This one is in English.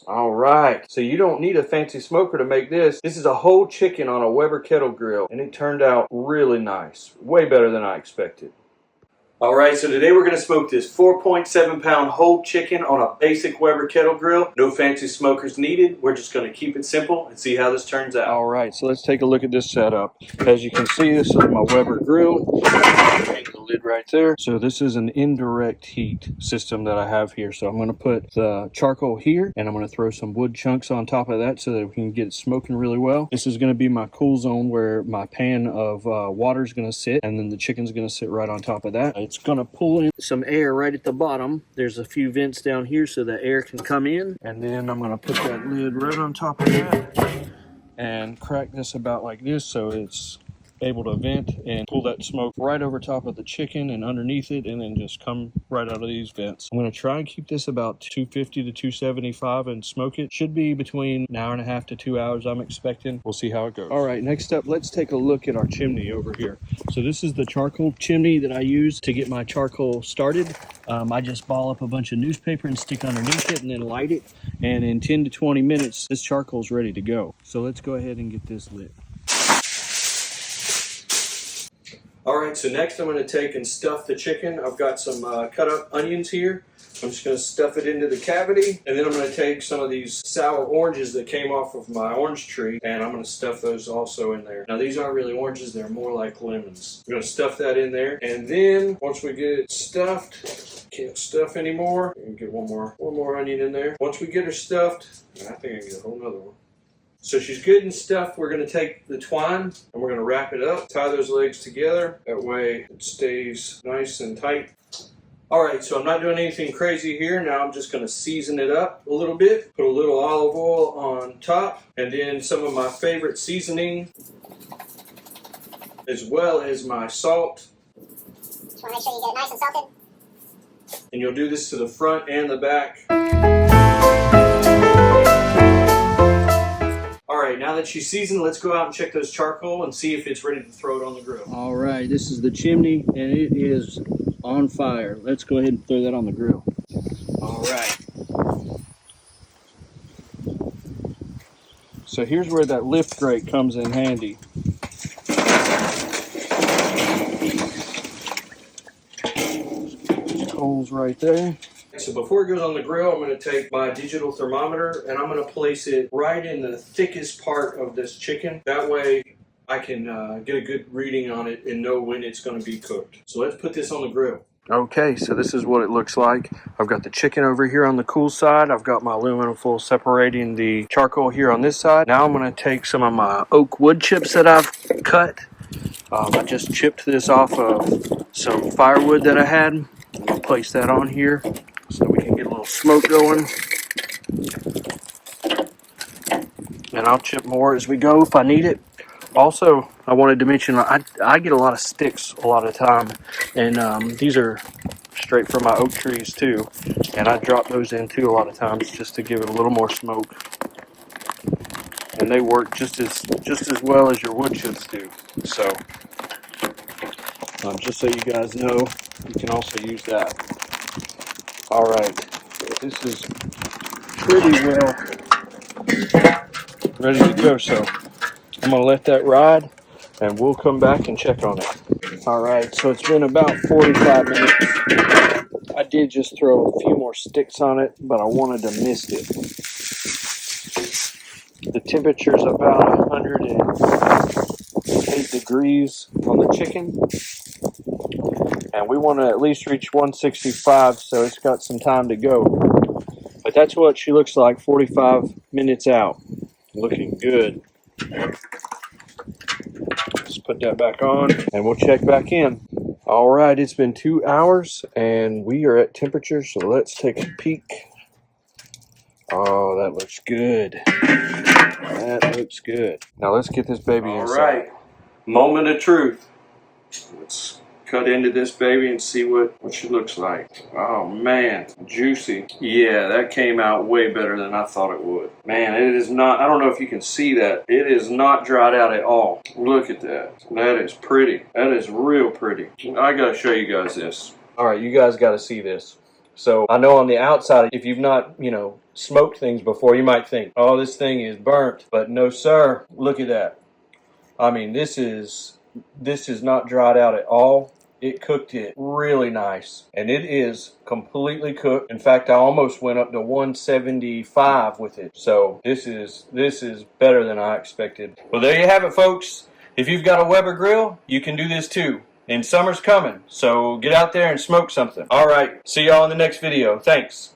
All right, so you don't need a fancy smoker to make this. This is a whole chicken on a Weber Kettle grill, and it turned out really nice. Way better than I expected. All right, so today we're going to smoke this 4.7-pound whole chicken on a basic Weber Kettle grill. No fancy smokers needed. We're just going to keep it simple and see how this turns out. All right, so let's take a look at this setup. As you can see, this is my Weber grill. The lid right there. So this is an indirect heat system that I have here. So I'm going to put the charcoal here, and I'm going to throw some wood chunks on top of that so that we can get it smoking really well. This is going to be my cool zone where my pan of water is going to sit, and then the chicken's going to sit right on top of that. It's going to pull in some air right at the bottom. There's a few vents down here so that air can come in, and then I'm going to put that lid right on top of that and crack this about like this so it's able to vent and pull that smoke right over top of the chicken and underneath it, and then just come right out of these vents. I'm going to try and keep this about 250 to 275 and smoke it. Should be between an hour and a half to 2 hours, I'm expecting. We'll see how it goes. All right, next up, let's take a look at our chimney over here. So this is the charcoal chimney that I use to get my charcoal started. I just ball up a bunch of newspaper and stick underneath it and then light it. And in 10 to 20 minutes, this charcoal is ready to go. So let's go ahead and get this lit. All right, so next I'm going to take and stuff the chicken. I've got some cut up onions here. I'm just going to stuff it into the cavity, and then I'm going to take some of these sour oranges that came off of my orange tree, and I'm going to stuff those also in there. Now these aren't really oranges, they're more like lemons. I'm going to stuff that in there, and then once we get it stuffed, can't stuff anymore. I'm going to get one more onion in there. Once we get her stuffed, I think I can get a whole nother one. So she's good and stuffed. We're going to take the twine and we're going to wrap it up, tie those legs together. That way it stays nice and tight. All right, so I'm not doing anything crazy here. Now I'm just going to season it up a little bit. Put a little olive oil on top, and then some of my favorite seasoning, as well as my salt. Just want to make sure you get it nice and salted. And you'll do this to the front and the back. All right, now that she's seasoned, let's go out and check those charcoal and see if it's ready to throw it on the grill. All right, this is the chimney, and it is on fire. Let's go ahead and throw that on the grill. All right. So here's where that lift grate comes in handy. Coals right there. So before it goes on the grill, I'm going to take my digital thermometer and I'm going to place it right in the thickest part of this chicken. That way I can get a good reading on it and know when it's going to be cooked. So let's put this on the grill. Okay, so this is what it looks like. I've got the chicken over here on the cool side. I've got my aluminum foil separating the charcoal here on this side. Now I'm going to take some of my oak wood chips that I've cut. I just chipped this off of some firewood that I had. I'm going to place that on here so we can get a little smoke going. And I'll chip more as we go if I need it. Also, I wanted to mention I get a lot of sticks a lot of the time, and these are straight from my oak trees too, and I drop those in too a lot of times just to give it a little more smoke. And they work just as well as your wood chips do. So, just so you guys know, you can also use that. All right, this is pretty well ready to go. So I'm gonna let that ride, and we'll come back and check on it. All right, so it's been about 45 minutes. I did just throw a few more sticks on it, but I wanted to mist it. The temperature's about 108 degrees on the chicken, and we want to at least reach 165, so it's got some time to go. But that's what she looks like 45 minutes out. Looking good. Let's put that back on and we'll check back in. All right, it's been 2 hours and we are at temperature, so let's take a peek. Oh, that looks good. That looks good. Now let's get this baby inside. All right, moment of truth. Let's cut into this baby and see what she looks like. Oh man, juicy. Yeah, that came out way better than I thought it would. Man, it is not, I don't know if you can see that. It is not dried out at all. Look at that. That is pretty. That is real pretty. I gotta show you guys this. All right, you guys gotta see this. So I know on the outside, if you've not, smoked things before, you might think, oh, this thing is burnt. But no, sir. Look at that. I mean, this is not dried out at all. It cooked it really nice, and it is completely cooked. In fact, I almost went up to 175 with it. So this is better than I expected. Well, there you have it, folks. If you've got a Weber grill, you can do this too. And summer's coming, so get out there and smoke something. All right, see y'all in the next video. Thanks.